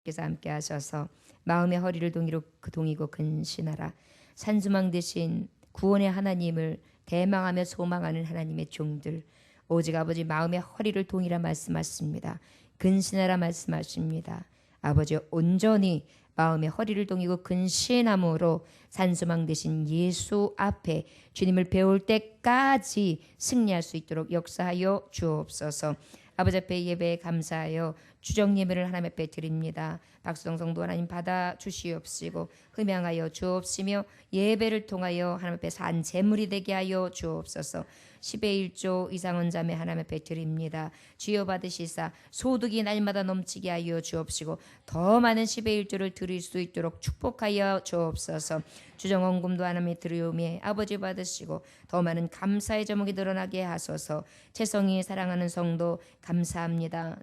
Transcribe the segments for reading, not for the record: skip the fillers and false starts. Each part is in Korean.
주께서 함께 하셔서 마음의 허리를 동이고 근신하라. 산수망 되신 구원의 하나님을 대망하며 소망하는 하나님의 종들, 오직 아버지 마음의 허리를 동이라 말씀하십니다. 근신하라 말씀하십니다. 아버지 온전히 마음의 허리를 동이고 근신함으로 산수망 되신 예수 앞에 주님을 배울 때까지 승리할 수 있도록 역사하여 주옵소서. 아버지 앞에 예배에 감사하여 주정 예배를 하나님 앞에 드립니다. 박수동 성도 하나님 받아 주시옵시고 흠양하여 주옵시며 예배를 통하여 하나님 앞에 산 제물이 되게 하여 주옵소서. 10의 1조 이상원 자매 하나님 앞에 드립니다. 주여 받으시사 소득이 날마다 넘치게 하여 주옵시고 더 많은 10의 1조를 드릴 수 있도록 축복하여 주옵소서. 주정원금도 하나님의 드리오미 아버지 받으시고 더 많은 감사의 제목이 드러나게 하소서. 채성이 사랑하는 성도 감사합니다.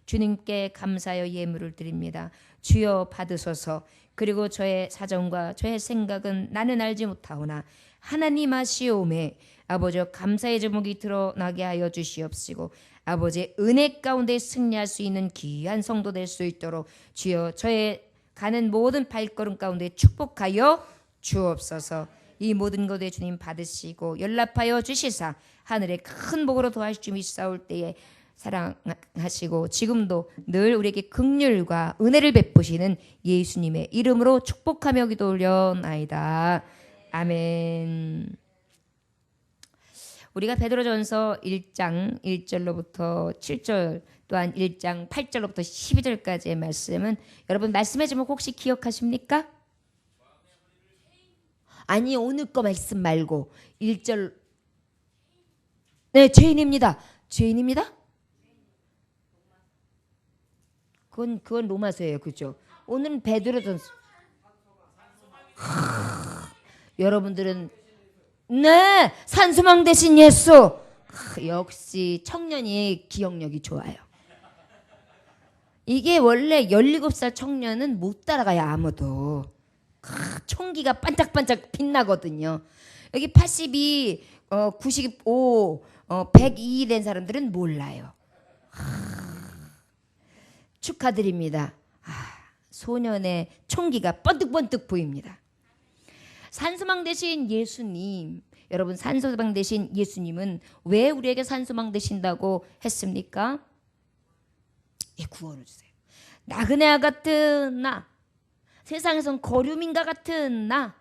주님께 감사하여 예물을 드립니다. 주여 받으소서. 그리고 저의 사정과 저의 생각은 나는 알지 못하오나 하나님 아시오매 아버지 감사의 제목이 드러나게 하여 주시옵시고 아버지의 은혜 가운데 승리할 수 있는 귀한 성도 될 수 있도록 주여 저의 가는 모든 발걸음 가운데 축복하여 주옵소서. 이 모든 것에 주님 받으시고 연락하여 주시사 하늘의 큰 복으로 도와주실 주님이 싸울 때에 사랑하시고 지금도 늘 우리에게 긍휼과 은혜를 베푸시는 예수님의 이름으로 축복하며 기도 올려나이다. 아멘. 우리가 베드로전서 1장 1절로부터 7절 또한 1장 8절로부터 12절까지의 말씀은 여러분 말씀의 제목 혹시 기억하십니까? 아니 오늘 거 말씀 말고 1절 네 죄인입니다. 죄인입니다? 그건 로마서예요. 그죠? 오늘은 베드로전서. 여러분들은 네 산수망 대신 예수. 역시 청년이 기억력이 좋아요. 이게 원래 17살 청년은 못 따라가요. 아무도. 총기가 반짝반짝 빛나거든요. 여기 82, 95, 102 된 사람들은 몰라요. 축하드립니다. 소년의 총기가 번뜩번뜩 보입니다. 산소망 되신 예수님, 여러분 산소망 되신 예수님은 왜 우리에게 산소망 되신다고 했습니까? 예, 구원을 주세요. 나그네와 같은 나, 세상에선 거류민과 같은 나,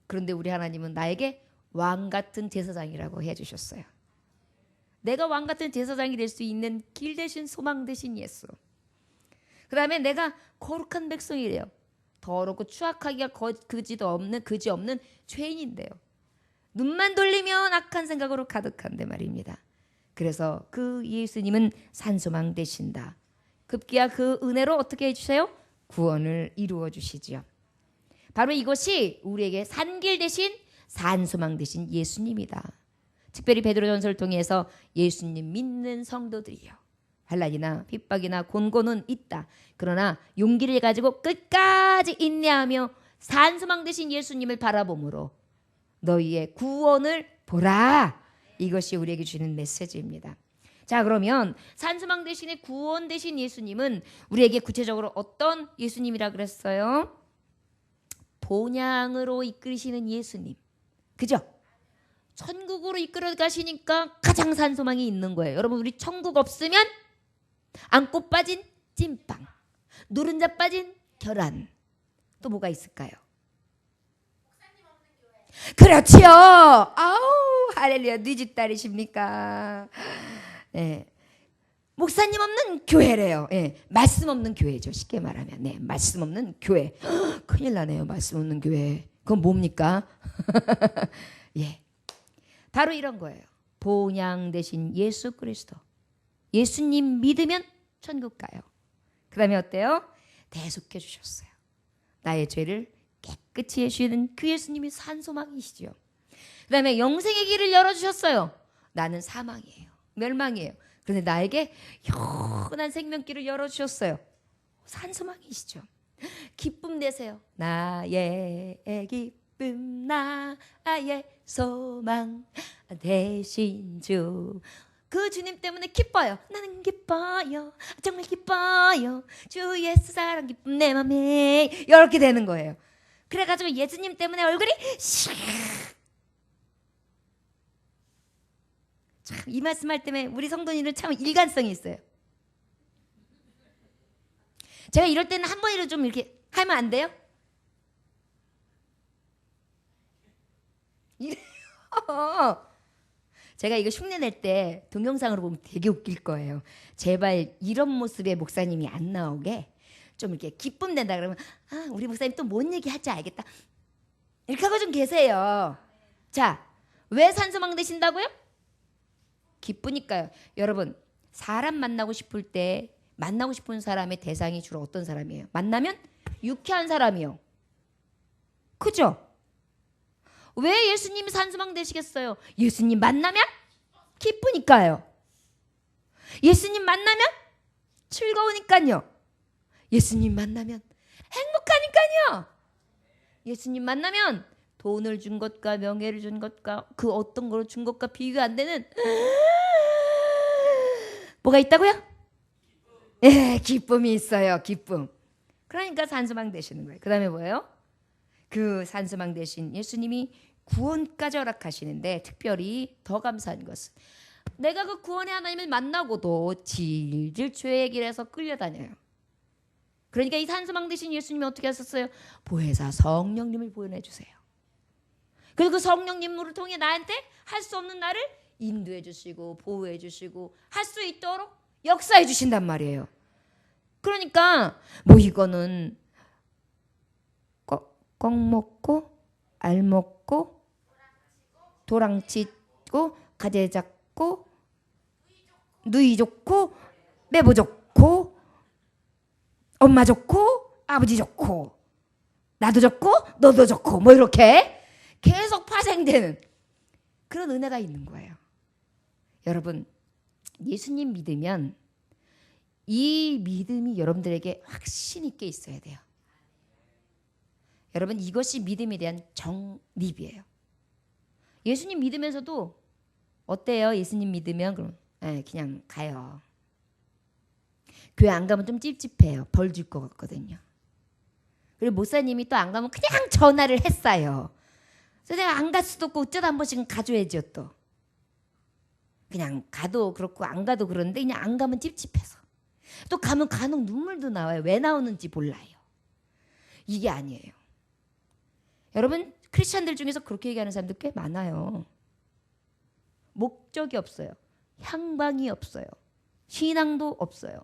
그런데 우리 하나님은 나에게 왕 같은 제사장이라고 해주셨어요. 내가 왕 같은 제사장이 될 수 있는 길 대신 소망 되신 예수. 그 다음에 내가 거룩한 백성이래요. 더럽고 추악하기가 그지 없는 죄인인데요. 눈만 돌리면 악한 생각으로 가득한데 말입니다. 그래서 그 예수님은 산소망 되신다. 급기야 그 은혜로 어떻게 해주세요? 구원을 이루어 주시지요. 바로 이것이 우리에게 산길 대신 산소망 되신 예수님이다. 특별히 베드로전서를 통해서 예수님 믿는 성도들이요. 환난이나 핍박이나 곤고는 있다. 그러나 용기를 가지고 끝까지 인내하며 산소망 되신 예수님을 바라보므로 너희의 구원을 보라. 이것이 우리에게 주는 메시지입니다. 자, 그러면 산소망 대신에 구원 되신 예수님은 우리에게 구체적으로 어떤 예수님이라 그랬어요? 본향으로 이끌으시는 예수님. 그죠? 천국으로 이끌어 가시니까 가장 산소망이 있는 거예요. 여러분 우리 천국 없으면 안고 빠진 찐빵, 노른자 빠진 계란, 또 뭐가 있을까요? 그렇지요. 아우 할렐루야. 네 집 딸이십니까? 네. 목사님 없는 교회래요. 네. 말씀 없는 교회죠. 쉽게 말하면. 네. 말씀 없는 교회. 큰일 나네요. 말씀 없는 교회. 그건 뭡니까? 예. 바로 이런 거예요. 본향 대신 예수 그리스도. 예수님 믿으면 천국 가요. 그 다음에 어때요? 대속해 주셨어요. 나의 죄를 깨끗이 해주시는 그 예수님이 산소망이시죠. 그 다음에 영생의 길을 열어주셨어요. 나는 사망이에요. 멸망이에요. 그런데 나에게 영원한 생명길을 열어주셨어요. 산소망이시죠. 기쁨 내세요. 나의 기쁨 나의 소망 대신 주 그 주님 때문에 기뻐요. 나는 기뻐요. 정말 기뻐요. 주 예수 사랑 기쁨 내 맘에. 이렇게 되는 거예요. 그래가지고 예수님 때문에 얼굴이 참, 이 말씀할 때문에 우리 성도님들은 참 일관성이 있어요. 제가 이럴 때는 한 번이라도 좀 이렇게 하면 안 돼요? 이래요. 제가 이거 흉내 낼 때 동영상으로 보면 되게 웃길 거예요. 제발 이런 모습의 목사님이 안 나오게 좀 이렇게 기쁨 낸다 그러면 아, 우리 목사님 또 뭔 얘기 할지 알겠다. 이렇게 하고 좀 계세요. 자, 왜 산소망 되신다고요? 기쁘니까요. 여러분, 사람 만나고 싶을 때 만나고 싶은 사람의 대상이 주로 어떤 사람이에요? 만나면 유쾌한 사람이요. 그죠? 왜 예수님이 산소망 되시겠어요? 예수님 만나면 기쁘니까요. 예수님 만나면 즐거우니까요. 예수님 만나면 행복하니까요. 예수님 만나면 돈을 준 것과 명예를 준 것과 그 어떤 걸 준 것과 비교가 안 되는 뭐가 있다고요? 예, 기쁨이 있어요. 기쁨. 그러니까 산소망 되시는 거예요. 그 다음에 뭐예요? 그 산소망 되신 예수님이 구원까지 허락하시는데 특별히 더 감사한 것은 내가 그 구원의 하나님을 만나고도 질질 죄의 길에서 끌려다녀요. 그러니까 이 산소망 되신 예수님이 어떻게 하셨어요? 보혜사 성령님을 보내주세요. 그리고 그 성령님을 통해 나한테 할 수 없는 나를 인도해 주시고 보호해 주시고 할 수 있도록 역사해 주신단 말이에요. 그러니까 뭐 이거는 꺽 먹고 알 먹고 도랑치고 가재 잡고 누이 좋고 매보 좋고 엄마 좋고 아버지 좋고 나도 좋고 너도 좋고 뭐 이렇게 계속 파생되는 그런 은혜가 있는 거예요. 여러분, 예수님 믿으면 이 믿음이 여러분들에게 확신 있게 있어야 돼요. 여러분, 이것이 믿음에 대한 정립이에요. 예수님 믿으면서도 어때요? 예수님 믿으면 그럼 그냥 가요. 교회 안 가면 좀 찝찝해요. 벌 줄 것 같거든요. 그리고 목사님이 또 안 가면 그냥 전화를 했어요. 그래서 내가 안 갈 수도 없고 어쩌다 한 번씩은 가줘야죠 또. 그냥 가도 그렇고 안 가도 그런데 그냥 안 가면 찝찝해서. 또 가면 간혹 눈물도 나와요. 왜 나오는지 몰라요. 이게 아니에요. 여러분, 크리스찬들 중에서 그렇게 얘기하는 사람들 꽤 많아요. 목적이 없어요. 향방이 없어요. 신앙도 없어요.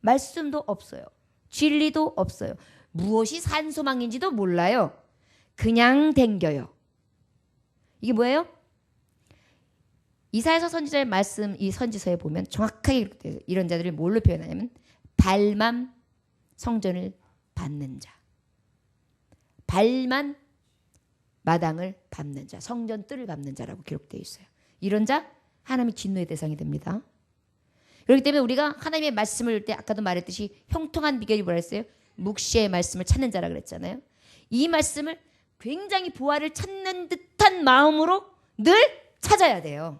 말씀도 없어요. 진리도 없어요. 무엇이 산소망인지도 몰라요. 그냥 댕겨요. 이게 뭐예요? 이사야서 선지자의 말씀, 이 선지서에 보면 정확하게 이렇게 돼요. 이런 자들을 뭘로 표현하냐면 발만 성전을 밟는 자, 발만 마당을 밟는 자, 성전 뜰을 밟는 자라고 기록되어 있어요. 이런 자 하나님의 진노의 대상이 됩니다. 그렇기 때문에 우리가 하나님의 말씀을 할 때 아까도 말했듯이 형통한 비결이 뭐라 했어요? 묵시의 말씀을 찾는 자라 그랬잖아요. 이 말씀을 굉장히 부활을 찾는 듯한 마음으로 늘 찾아야 돼요.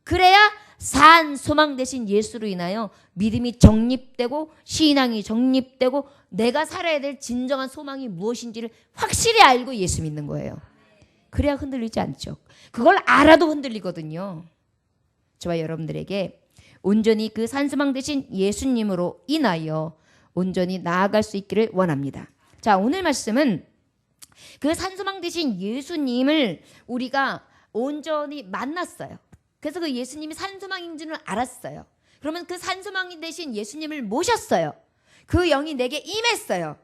그래야 산 소망 대신 예수로 인하여 믿음이 정립되고 신앙이 정립되고 내가 살아야 될 진정한 소망이 무엇인지를 확실히 알고 예수 믿는 거예요. 그래야 흔들리지 않죠. 그걸 알아도 흔들리거든요. 저와 여러분들에게 온전히 그 산소망 대신 예수님으로 인하여 온전히 나아갈 수 있기를 원합니다. 자, 오늘 말씀은 그 산소망 대신 예수님을 우리가 온전히 만났어요. 그래서 그 예수님이 산소망인 줄을 알았어요. 그러면 그 산소망이 대신 예수님을 모셨어요. 그 영이 내게 임했어요.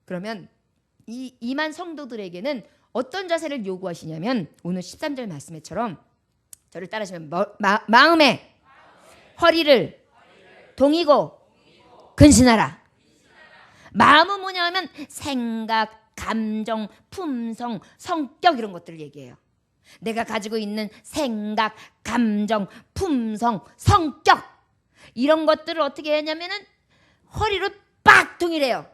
그러면 이 임한 성도들에게는 어떤 자세를 요구하시냐면 오늘 13절 말씀에처럼 저를 따라하시면 마음에 허리를 동이고 근신하라. 마음은 뭐냐 하면 생각, 감정, 품성, 성격 이런 것들을 얘기해요. 내가 가지고 있는 생각, 감정, 품성, 성격 이런 것들을 어떻게 하냐면은 허리로 빡 동이래요.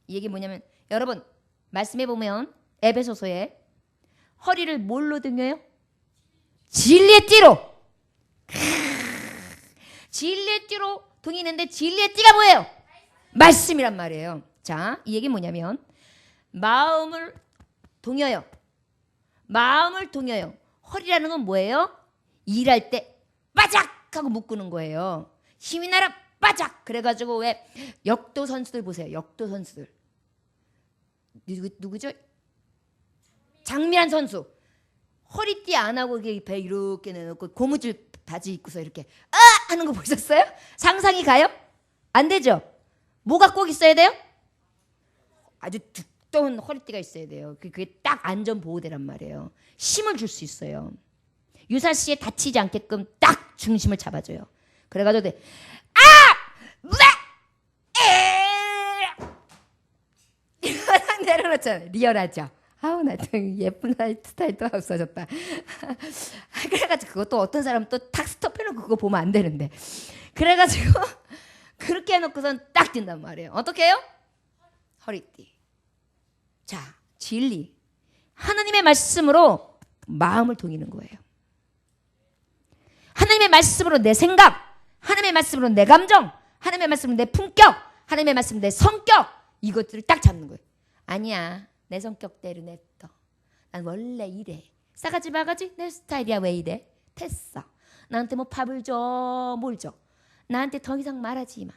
이 얘기 뭐냐면 여러분 말씀해 보면 에베소서에 허리를 뭘로 등여요? 진리의 띠로. 진리의 띠로 동이는데 진리의 띠가 뭐예요? 말씀이란 말이에요. 자, 이 얘기 뭐냐면 마음을 동여요. 마음을 동여요. 허리라는 건 뭐예요? 일할 때 빠작 하고 묶는 거예요. 힘이 나라 빠작. 그래가지고 왜 역도 선수들 보세요. 역도 선수들 누구죠? 장미란 선수. 허리띠 안 하고 배 이렇게 내놓고 고무줄 바지 입고서 이렇게 아 하는 거 보셨어요? 상상이 가요? 안 되죠? 뭐가 꼭 있어야 돼요? 아주 두꺼운 허리띠가 있어야 돼요. 그게 딱 안전보호대란 말이에요. 힘을 줄 수 있어요. 유사시에 다치지 않게끔 딱 중심을 잡아줘요. 그래가지고 이거 내려놓잖아요. 리얼하죠? 아우 나 예쁜 스타일 또 없어졌다. 그래가지고 그것도 어떤 사람은 또 탁 스톱해놓고 그거 보면 안 되는데 그래가지고 그렇게 해놓고선 딱 뛴단 말이에요. 어떻게 해요? 허리띠. 자, 진리. 하나님의 말씀으로 마음을 동이는 거예요. 하나님의 말씀으로 내 생각, 하나님의 말씀으로 내 감정, 하나님의 말씀으로 내 품격, 하나님의 말씀으로 내 성격, 이것들을 딱 잡는 거예요. 아니야, 내 성격대로 냅둬. 난 원래 이래. 싸가지 바가지 내 스타일이야. 왜 이래? 됐어. 나한테 뭐 밥을 줘, 뭘 줘. 나한테 더 이상 말하지 마.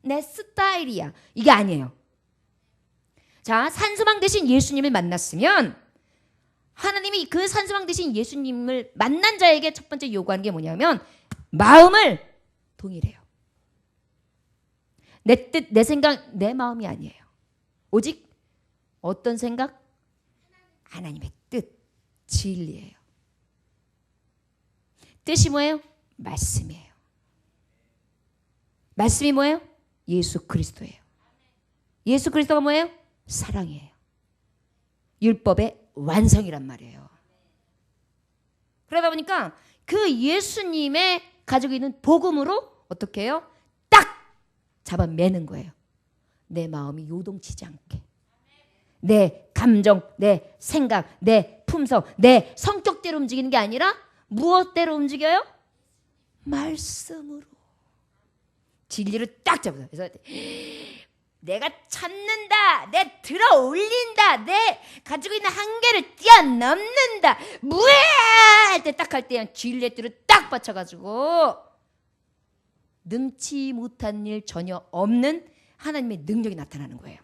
내 스타일이야. 이게 아니에요. 자, 산소망 대신 예수님을 만났으면 하나님이 그 산소망 대신 예수님을 만난 자에게 첫 번째 요구하는 게 뭐냐면 마음을 동일해요. 내 뜻, 내 생각, 내 마음이 아니에요. 오직 어떤 생각? 하나님의 뜻, 진리예요. 뜻이 뭐예요? 말씀이에요. 말씀이 뭐예요? 예수 그리스도예요. 예수 그리스도가 뭐예요? 사랑이에요. 율법의 완성이란 말이에요. 그러다 보니까 그 예수님의 가지고 있는 복음으로 어떻게 해요? 딱 잡아매는 거예요. 내 마음이 요동치지 않게. 내 감정, 내 생각, 내 품성, 내 성격대로 움직이는 게 아니라 무엇대로 움직여요? 말씀으로. 진리를 딱 잡아요. 그래서 내가 찾는다. 내 들어 올린다. 내 가지고 있는 한계를 뛰어넘는다. 무에 할 때 딱 할 때 진리의 띠를 딱 받쳐가지고 능치 못한 일 전혀 없는 하나님의 능력이 나타나는 거예요.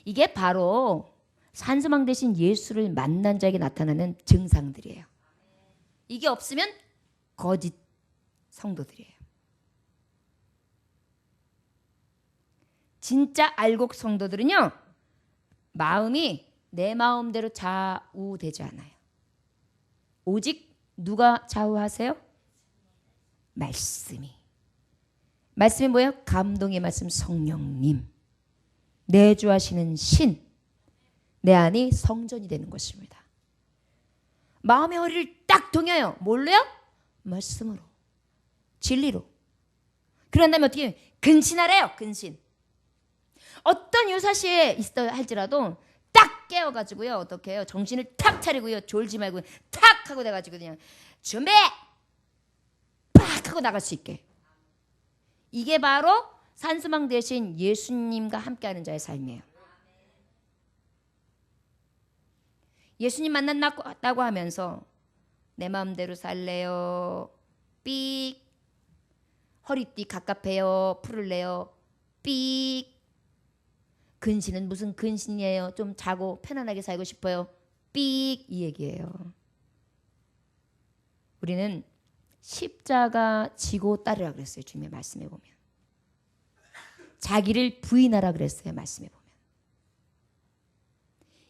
이게 바로 산소망 대신 예수를 만난 자에게 나타나는 증상들이에요. 이게 없으면 거짓 성도들이에요. 진짜 알곡 성도들은요, 마음이 내 마음대로 좌우되지 않아요. 오직 누가 좌우하세요? 말씀이. 말씀이 뭐예요? 감동의 말씀 성령님. 내주하시는 신. 내 안이 성전이 되는 것입니다. 마음의 허리를 딱 동여요. 뭘로요? 말씀으로. 진리로. 그런 다음에 어떻게 해요? 근신하래요. 근신. 어떤 유사시에 있어 할지라도 딱 깨워가지고요. 어떻게 해요? 정신을 탁 차리고요. 졸지 말고 탁 하고 돼가지고 그냥 준비! 팍 하고 나갈 수 있게. 이게 바로 산소망 대신 예수님과 함께하는 자의 삶이에요. 예수님 만났다고 하면서 내 마음대로 살래요. 삑. 허리띠 갑갑해요. 풀을래요. 삑. 근신은 무슨 근신이에요? 좀 자고 편안하게 살고 싶어요. 삑. 이 얘기예요. 우리는 십자가 지고 따르라 그랬어요. 주님의 말씀에 보면. 자기를 부인하라 그랬어요. 말씀에 보면.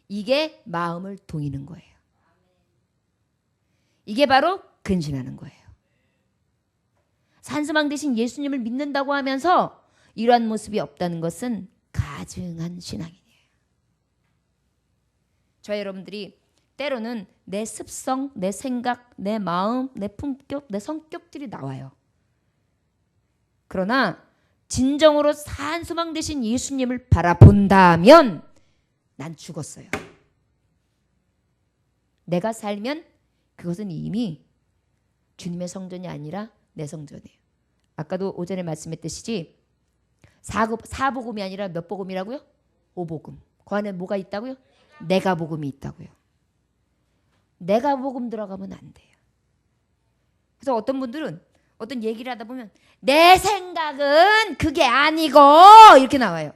이게 마음을 동이는 거예요. 이게 바로 근신하는 거예요. 산소망 대신 예수님을 믿는다고 하면서 이러한 모습이 없다는 것은 가증한 신앙이에요. 저 여러분들이 때로는 내 습성, 내 생각, 내 마음, 내 품격, 내 성격들이 나와요. 그러나 진정으로 산소망 대신 예수님을 바라본다면 난 죽었어요. 내가 살면 그것은 이미 주님의 성전이 아니라 내 성전이에요. 아까도 오전에 말씀했듯이 사복음이 아니라 몇 복음이라고요? 5복음. 그 안에 뭐가 있다고요? 내가 복음이 있다고요. 내가 복음 들어가면 안 돼요. 그래서 어떤 분들은 어떤 얘기를 하다 보면 내 생각은 그게 아니고 이렇게 나와요.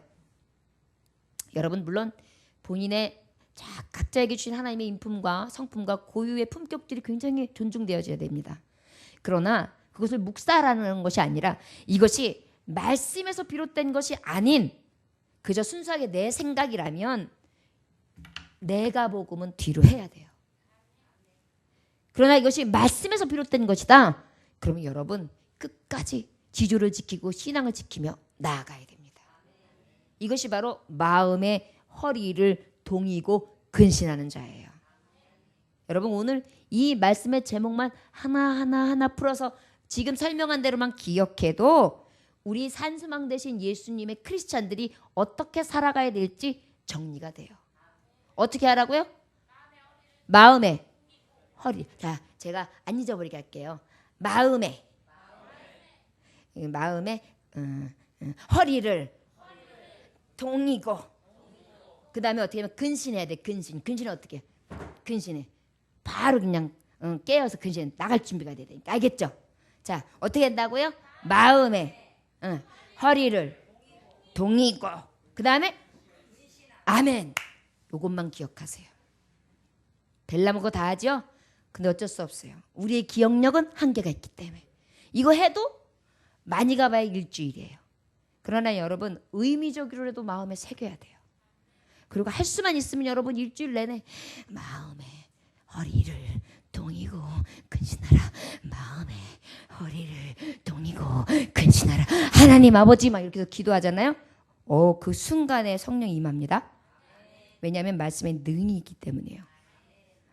여러분 물론 본인의 각자에게 주신 하나님의 인품과 성품과 고유의 품격들이 굉장히 존중되어져야 됩니다. 그러나 그것을 묵살하는 것이 아니라 이것이 말씀에서 비롯된 것이 아닌 그저 순수하게 내 생각이라면 내가 복음은 뒤로 해야 돼요. 그러나 이것이 말씀에서 비롯된 것이다. 그러면 여러분 끝까지 지조를 지키고 신앙을 지키며 나아가야 됩니다. 이것이 바로 마음의 허리를 동이고 근신하는 자예요. 여러분 오늘 이 말씀의 제목만 하나 풀어서 지금 설명한 대로만 기억해도 우리 산수망 되신 예수님의 크리스찬들이 어떻게 살아가야 될지 정리가 돼요. 어떻게 하라고요? 마음의 허리. 자, 제가 안 잊어버리게 할게요. 마음의 허리를 동이고 그 다음에 어떻게 하면 근신해야 돼. 근신은 어떻게 해? 근신해. 바로 그냥 깨어서 근신 나갈 준비가 돼야 되니까. 알겠죠? 자, 어떻게 한다고요? 마음의 허리를 동이고 그 다음에 아멘. 요것만 기억하세요. 벨라먹어 다 하죠? 근데 어쩔 수 없어요. 우리의 기억력은 한계가 있기 때문에 이거 해도 많이 가봐야 일주일이에요. 그러나 여러분 의미적으로라도 마음에 새겨야 돼요. 그리고 할 수만 있으면 여러분 일주일 내내 마음의 허리를 동이고 근신하라. 마음의 허리를 동이고 근신하라. 하나님 아버지 막 이렇게 해서 기도하잖아요. 그 순간에 성령이 임합니다. 왜냐하면 말씀에 능이 있기 때문이에요.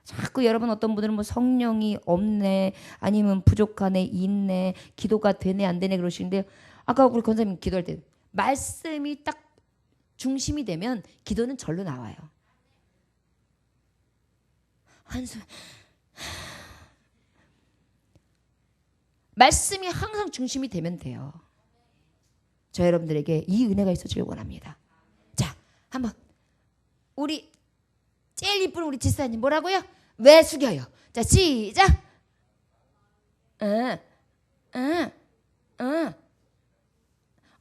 자꾸 여러분 어떤 분들은 뭐 성령이 없네 아니면 부족하네 있네 기도가 되네 안 되네 그러시는데 아까 우리 권사님 기도할 때 말씀이 딱 중심이 되면 기도는 절로 나와요. 한숨. 말씀이 항상 중심이 되면 돼요. 저 여러분들에게 이 은혜가 있어지길 원합니다. 자, 한번 우리 제일 이쁜 우리 지사님 뭐라고요? 왜 숙여요? 자, 시작.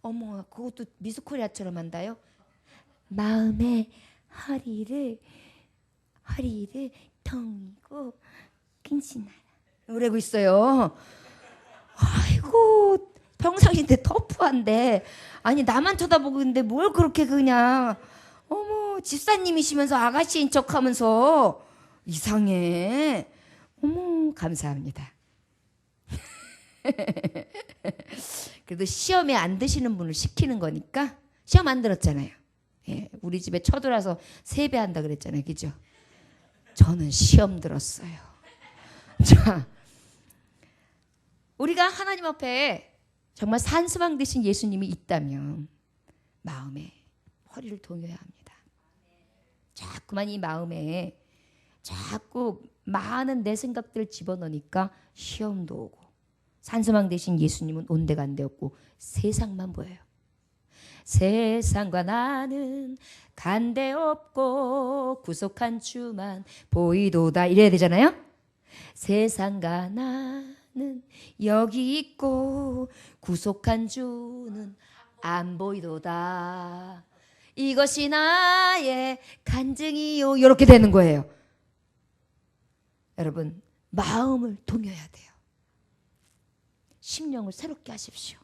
어머, 그것도 미스코리아처럼 한다요. 마음의 허리를 동이고 근신하라. 그러고 있어요. 아이고, 평상시인데 터프한데. 아니, 나만 쳐다보고 있는데 뭘 그렇게 그냥. 어머, 집사님이시면서 아가씨인 척하면서 이상해. 어머, 감사합니다. 그래도 시험에 안 드시는 분을 시키는 거니까 시험 안 들었잖아요. 예, 우리 집에 쳐들어와서 세배한다 그랬잖아요. 그죠? 저는 시험 들었어요. 자, 우리가 하나님 앞에 정말 산수방 되신 예수님이 있다면 마음에 허리를 동여야 합니다. 자꾸만 이 마음에 자꾸 많은 내 생각들을 집어넣으니까 시험도 오고 산수망 되신 예수님은 온데간데 없고 세상만 보여요. 세상과 나는 간데 없고 구속한 주만 보이도다 이래야 되잖아요. 세상과 나는 여기 있고 구속한 주는 안 보이도다. 이것이 나의 간증이요. 이렇게 되는 거예요. 여러분 마음을 동여야 돼요. 심령을 새롭게 하십시오.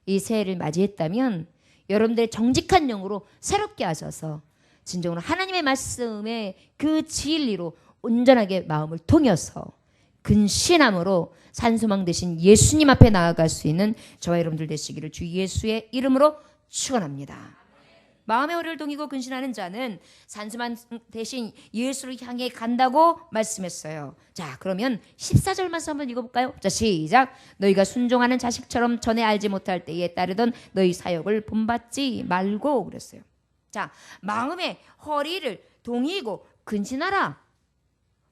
이 새해를 맞이했다면 여러분들의 정직한 영으로 새롭게 하셔서 진정으로 하나님의 말씀의 그 진리로 온전하게 마음을 동여서 근신함으로 산소망 되신 예수님 앞에 나아갈 수 있는 저와 여러분들 되시기를 주 예수의 이름으로 축원합니다. 마음의 허리를 동이고 근신하는 자는 산수만 대신 예수를 향해 간다고 말씀했어요. 자, 그러면 14절 말씀 한번 읽어볼까요? 자, 시작. 너희가 순종하는 자식처럼 전에 알지 못할 때에 따르던 너희 사역을 본받지 말고 그랬어요. 자, 마음의 허리를 동이고 근신하라.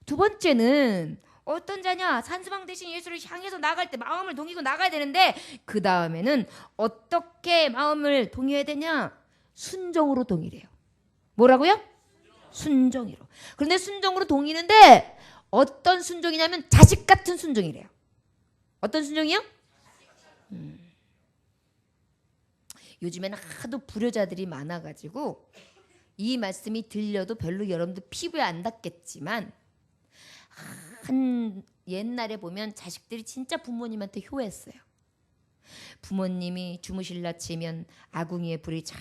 두 번째는 어떤 자냐? 산수방 대신 예수를 향해서 나갈 때 마음을 동이고 나가야 되는데 그 다음에는 어떻게 마음을 동의해야 되냐? 순종으로 동의래요. 뭐라고요? 순종으로. 그런데 순종으로 동의는데 어떤 순종이냐면 자식 같은 순종이래요. 어떤 순종이요? 요즘에는 하도 불효자들이 많아가지고 이 말씀이 들려도 별로 여러분들 피부에 안 닿겠지만 한 옛날에 보면 자식들이 진짜 부모님한테 효했어요. 부모님이 주무실라 치면 아궁이에 불이 잘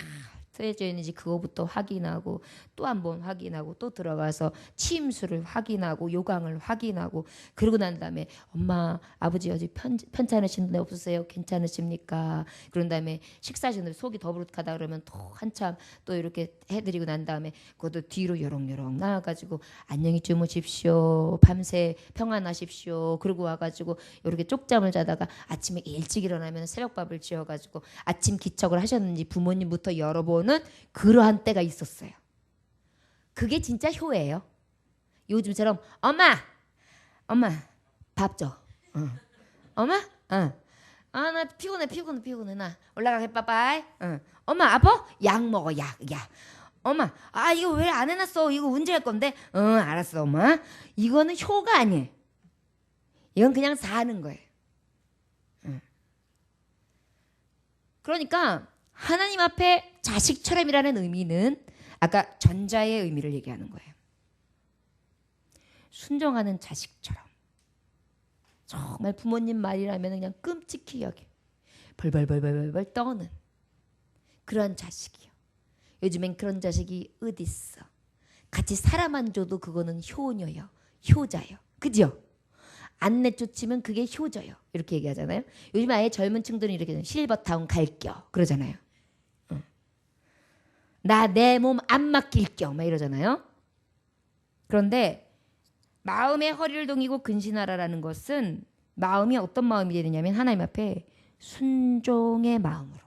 트여져 있는지 그거부터 확인하고 또 한 번 확인하고 또 들어가서 침수를 확인하고 요강을 확인하고 그러고 난 다음에 엄마 아버지 어디 편찮으신 데 없으세요? 괜찮으십니까? 그런 다음에 식사하시는데 속이 더부룩하다 그러면 또 한참 또 이렇게 해드리고 난 다음에 그것도 뒤로 요렁요렁 나와가지고 안녕히 주무십시오. 밤새 평안하십시오. 그러고 와가지고 이렇게 쪽잠을 자다가 아침에 일찍 일어나면 새벽밥을 지어가지고 아침 기척을 하셨는지 부모님부터 열어보는 그러한 때가 있었어요. 그게 진짜 효예요. 요즘처럼 엄마 밥 줘. 엄마 나 피곤해 나 올라가게 빠빠이. 엄마 아파? 약 먹어 약. 엄마 이거 왜 안 해놨어? 이거 언제 할 건데? 알았어 엄마. 이거는 효가 아니에요. 이건 그냥 사는 거예요. 그러니까 하나님 앞에 자식처럼이라는 의미는 아까 전자의 의미를 얘기하는 거예요. 순종하는 자식처럼. 정말 부모님 말이라면 그냥 끔찍히 여기 벌벌 떠는 그런 자식이요. 요즘엔 그런 자식이 어디 있어. 같이 사람만 줘도 그거는 효녀요. 효자요. 그죠? 안 내쫓으면 그게 효자요. 이렇게 얘기하잖아요. 요즘 아예 젊은 층들은 이렇게 실버타운 갈겨 그러잖아요. 나 내 몸 안 맡길 겸 막 이러잖아요. 그런데 마음의 허리를 동이고 근신하라라는 것은 마음이 어떤 마음이 되느냐면 하나님 앞에 순종의 마음으로.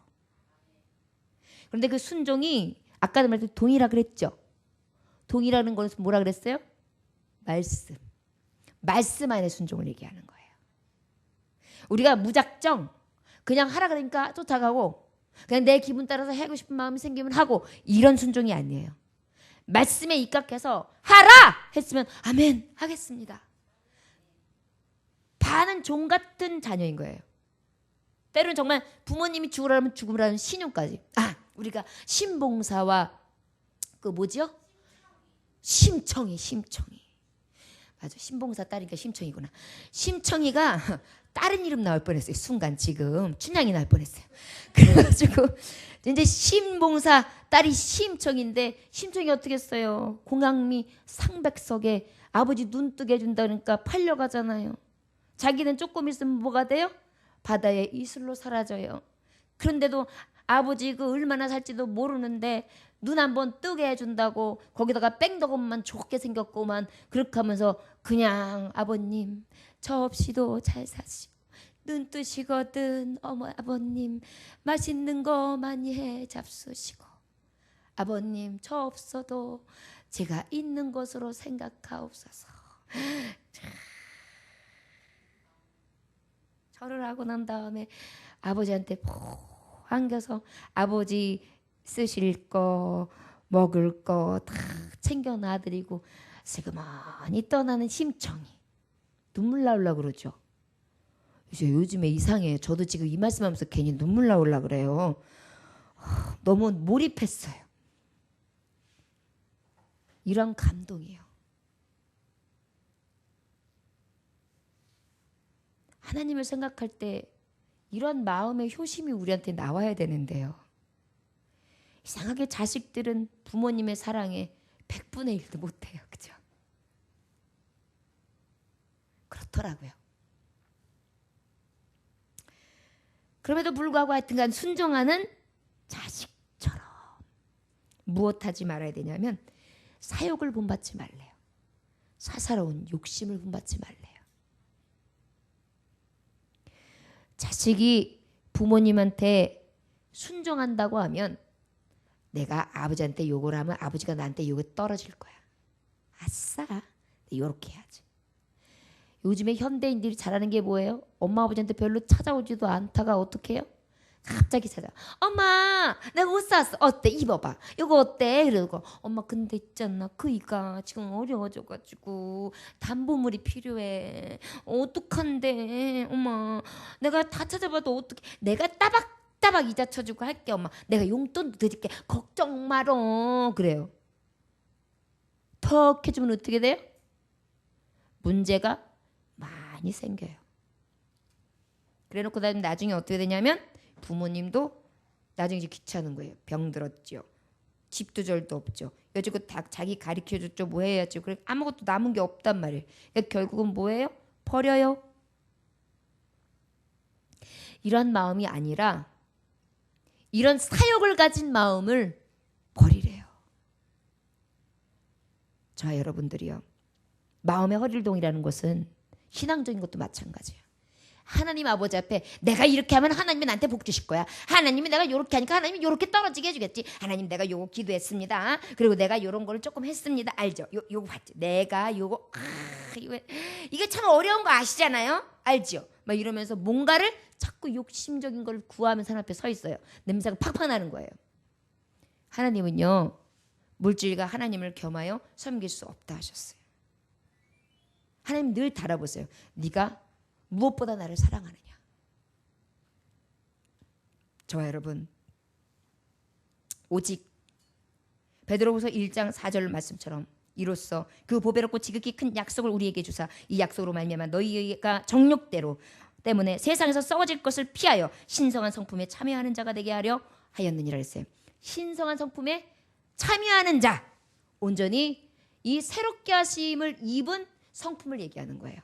그런데 그 순종이 아까도 말했듯이 동의라 그랬죠. 동의라는 것은 뭐라 그랬어요? 말씀 안에 순종을 얘기하는 거예요. 우리가 무작정 그냥 하라 그러니까 쫓아가고 그냥 내 기분 따라서 하고 싶은 마음이 생기면 하고 이런 순종이 아니에요. 말씀에 입각해서 하라 했으면 아멘 하겠습니다. 반은 종 같은 자녀인 거예요. 때로는 정말 부모님이 죽으라면 죽으라는 신용까지. 우리가 신봉사와 그 뭐지요? 심청이. 맞아. 신봉사 딸이니까 심청이구나. 심청이가 다른 이름 나올 뻔했어요. 순간 지금 춘향이 나올 뻔했어요. 그래가지고 이제 신봉사 딸이 심청인데 심청이 어떻게 했어요? 공양미 상백석에 아버지 눈 뜨게 해준다니까 팔려가잖아요. 자기는 조금 있으면 뭐가 돼요? 바다의 이슬로 사라져요. 그런데도 아버지 그 얼마나 살지도 모르는데 눈 한번 뜨게 해준다고 거기다가 뺑덕업만 좋게 생겼고만 그렇게 하면서 그냥 아버님 저 없이도 잘 사시고 눈 뜨시거든 아버님 맛있는 거 많이 해 잡수시고 아버님 저 없어도 제가 있는 것으로 생각하옵소서. 절을 하고 난 다음에 아버지한테 푹 안겨서 아버지 쓰실 거 먹을 거 다 챙겨 놔드리고 슬그머니 떠나는 심청이 눈물 나오려고 그러죠. 요즘에 이상해요. 저도 지금 이 말씀하면서 괜히 눈물 나오려고 그래요. 너무 몰입했어요. 이런 감동이에요. 하나님을 생각할 때 이런 마음의 효심이 우리한테 나와야 되는데요. 이상하게 자식들은 부모님의 사랑에 100분의 1도 못해요. 그죠? 그렇더라고요. 그럼에도 불구하고 하여튼간 순종하는 자식처럼 무엇하지 말아야 되냐면 사욕을 본받지 말래요. 사사로운 욕심을 본받지 말래요. 자식이 부모님한테 순종한다고 하면 내가 아버지한테 욕을 하면 아버지가 나한테 욕이 떨어질 거야. 아싸, 이렇게 해야지. 요즘에 현대인들이 잘하는 게 뭐예요? 엄마 아버지한테 별로 찾아오지도 않다가 어떻게 해요? 갑자기 찾아. 엄마, 내가 옷 샀어. 어때? 입어봐. 이거 어때? 이러고 엄마 근데 있잖아. 그 이가 지금 어려워져가지고 담보물이 필요해. 어떡한데? 엄마, 내가 다 찾아봐도 어떻게? 내가 따박따박 이자 쳐주고 할게. 엄마, 내가 용돈도 드릴게. 걱정 말어. 그래요. 턱 해주면 어떻게 돼요? 문제가 많이 생겨요. 그래놓고 나중에 어떻게 되냐면 부모님도 나중에 이제 귀찮은 거예요. 병들었죠. 집도 절도 없죠. 여지껏 다 자기 가르쳐줬죠. 뭐 해야죠. 그래 아무것도 남은 게 없단 말이에요. 그러니까 결국은 뭐예요? 버려요. 이런 마음이 아니라 이런 사욕을 가진 마음을 버리래요. 자, 여러분들이요. 마음의 허릴동이라는 것은 신앙적인 것도 마찬가지예요. 하나님 아버지 앞에 내가 이렇게 하면 하나님이 나한테 복 주실 거야. 하나님이 내가 이렇게 하니까 하나님이 이렇게 떨어지게 해주겠지. 하나님 내가 요거 기도했습니다. 그리고 내가 요런 거를 조금 했습니다. 알죠? 요거 봤죠? 내가 요거 이게 참 어려운 거 아시잖아요? 알죠? 막 이러면서 뭔가를 자꾸 욕심적인 걸 구하면 하나님 앞에 서 있어요. 냄새가 팍팍 나는 거예요. 하나님은요. 물질과 하나님을 겸하여 섬길 수 없다 하셨어요. 하나님 늘 달아보세요. 네가 무엇보다 나를 사랑하느냐. 저와 여러분 오직 베드로후서 1장 4절 말씀처럼 이로써 그 보배롭고 지극히 큰 약속을 우리에게 주사 이 약속으로 말미암아 너희가 정욕대로 때문에 세상에서 썩어질 것을 피하여 신성한 성품에 참여하는 자가 되게 하려 하였느니라 했어요. 신성한 성품에 참여하는 자, 온전히 이 새롭게 하심을 입은 성품을 얘기하는 거예요.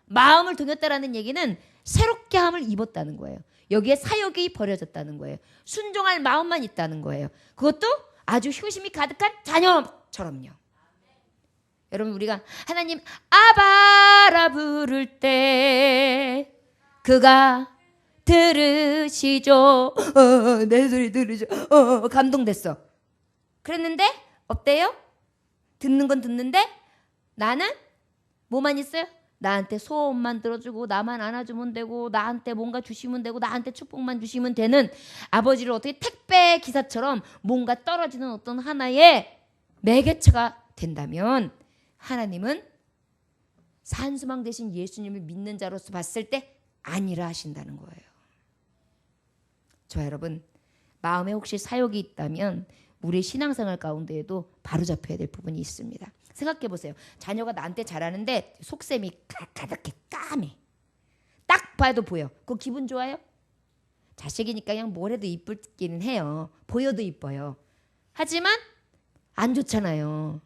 마음을 동였다라는 얘기는 새롭게 함을 입었다는 거예요. 여기에 사욕이 버려졌다는 거예요. 순종할 마음만 있다는 거예요. 그것도 아주 효심이 가득한 자녀처럼요. 여러분 우리가 하나님 아바라 부를 때 그가 들으시죠. 내 소리 들으죠. 감동됐어. 그랬는데 어때요? 듣는 건 듣는데 나는 뭐만 있어요? 나한테 소원만 들어주고 나만 안아주면 되고 나한테 뭔가 주시면 되고 나한테 축복만 주시면 되는 아버지를 어떻게 택배 기사처럼 뭔가 떨어지는 어떤 하나의 매개체가 된다면 하나님은 산수망 대신 예수님을 믿는 자로서 봤을 때 아니라 하신다는 거예요. 저 여러분 마음에 혹시 사욕이 있다면 우리의 신앙생활 가운데에도 바로잡혀야 될 부분이 있습니다. 생각해 보세요. 자녀가 나한테 잘하는데 속셈이 가득해 까매. 딱 봐도 보여. 그거 기분 좋아요? 자식이니까 그냥 뭘 해도 이쁘기는 해요. 보여도 이뻐요. 하지만 안 좋잖아요.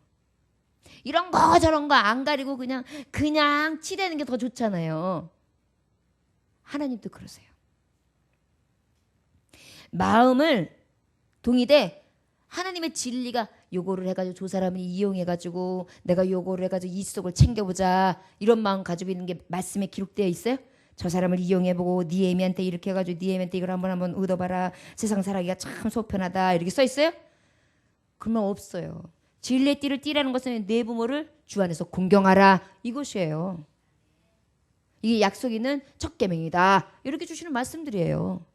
이런 거 저런 거 안 가리고 그냥 치대는 게 더 좋잖아요. 하나님도 그러세요. 마음을 동의되 하나님의 진리가 요거를 해가지고 저 사람을 이용해가지고 내가 요거를 해가지고 이 속을 챙겨보자 이런 마음 가지고 있는 게 말씀에 기록되어 있어요? 저 사람을 이용해보고 네 애미한테 이렇게 해가지고 네 애미한테 이걸 한번 얻어봐라 세상 살아기가 참 속편하다 이렇게 써있어요? 그러면 없어요. 진리의 띠를 띠라는 것은 내 부모를 주 안에서 공경하라 이것이에요. 이게 약속 있는 첫 계명이다 이렇게 주시는 말씀들이에요.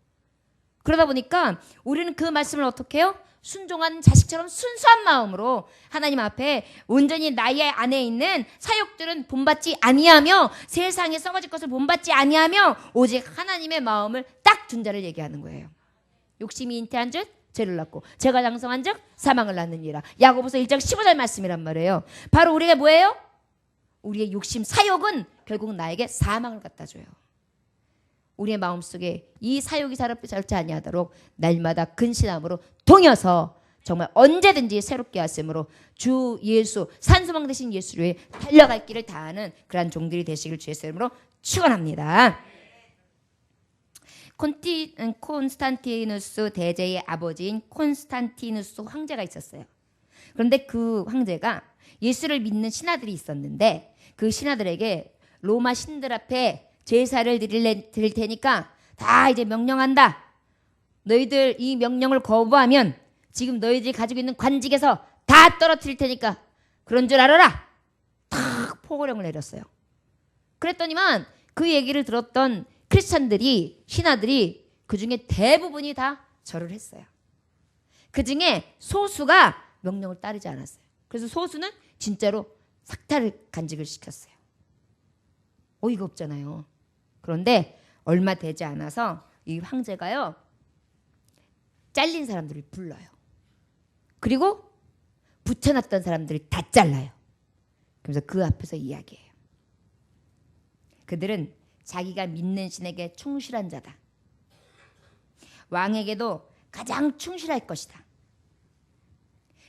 그러다 보니까 우리는 그 말씀을 어떻게 해요? 순종하는 자식처럼 순수한 마음으로 하나님 앞에 온전히 나의 안에 있는 사욕들은 본받지 아니하며 세상에 썩어질 것을 본받지 아니하며 오직 하나님의 마음을 딱 둔 자를 얘기하는 거예요. 욕심이 잉태한 즉 죄를 낳고 죄가 장성한 즉 사망을 낳느니라. 야고보서 1장 15절 말씀이란 말이에요. 바로 우리가 뭐예요? 우리의 욕심 사욕은 결국 나에게 사망을 갖다 줘요. 우리의 마음속에 이 사욕이 사롭지 아니하도록 날마다 근신함으로 동여서 정말 언제든지 새롭게 하심으로 주 예수 산소망 되신 예수를 달려갈 길을 다하는 그러한 종들이 되시길 주의 이름으로 축원합니다. 콘스탄티누스 대제의 아버지인 콘스탄티누스 황제가 있었어요. 그런데 그 황제가 예수를 믿는 신하들이 있었는데 그 신하들에게 로마 신들 앞에 제사를 드릴 테니까 다 이제 명령한다. 너희들 이 명령을 거부하면 지금 너희들이 가지고 있는 관직에서 다 떨어뜨릴 테니까 그런 줄 알아라. 탁 포고령을 내렸어요. 그랬더니만 그 얘기를 들었던 크리스찬들이, 신하들이 그중에 대부분이 다 절을 했어요. 그중에 소수가 명령을 따르지 않았어요. 그래서 소수는 진짜로 삭탈을 간직을 시켰어요. 어이가 없잖아요. 그런데 얼마 되지 않아서 이 황제가요, 잘린 사람들을 불러요. 그리고 붙여놨던 사람들을 다 잘라요. 그래서 그 앞에서 이야기해요. 그들은 자기가 믿는 신에게 충실한 자다. 왕에게도 가장 충실할 것이다.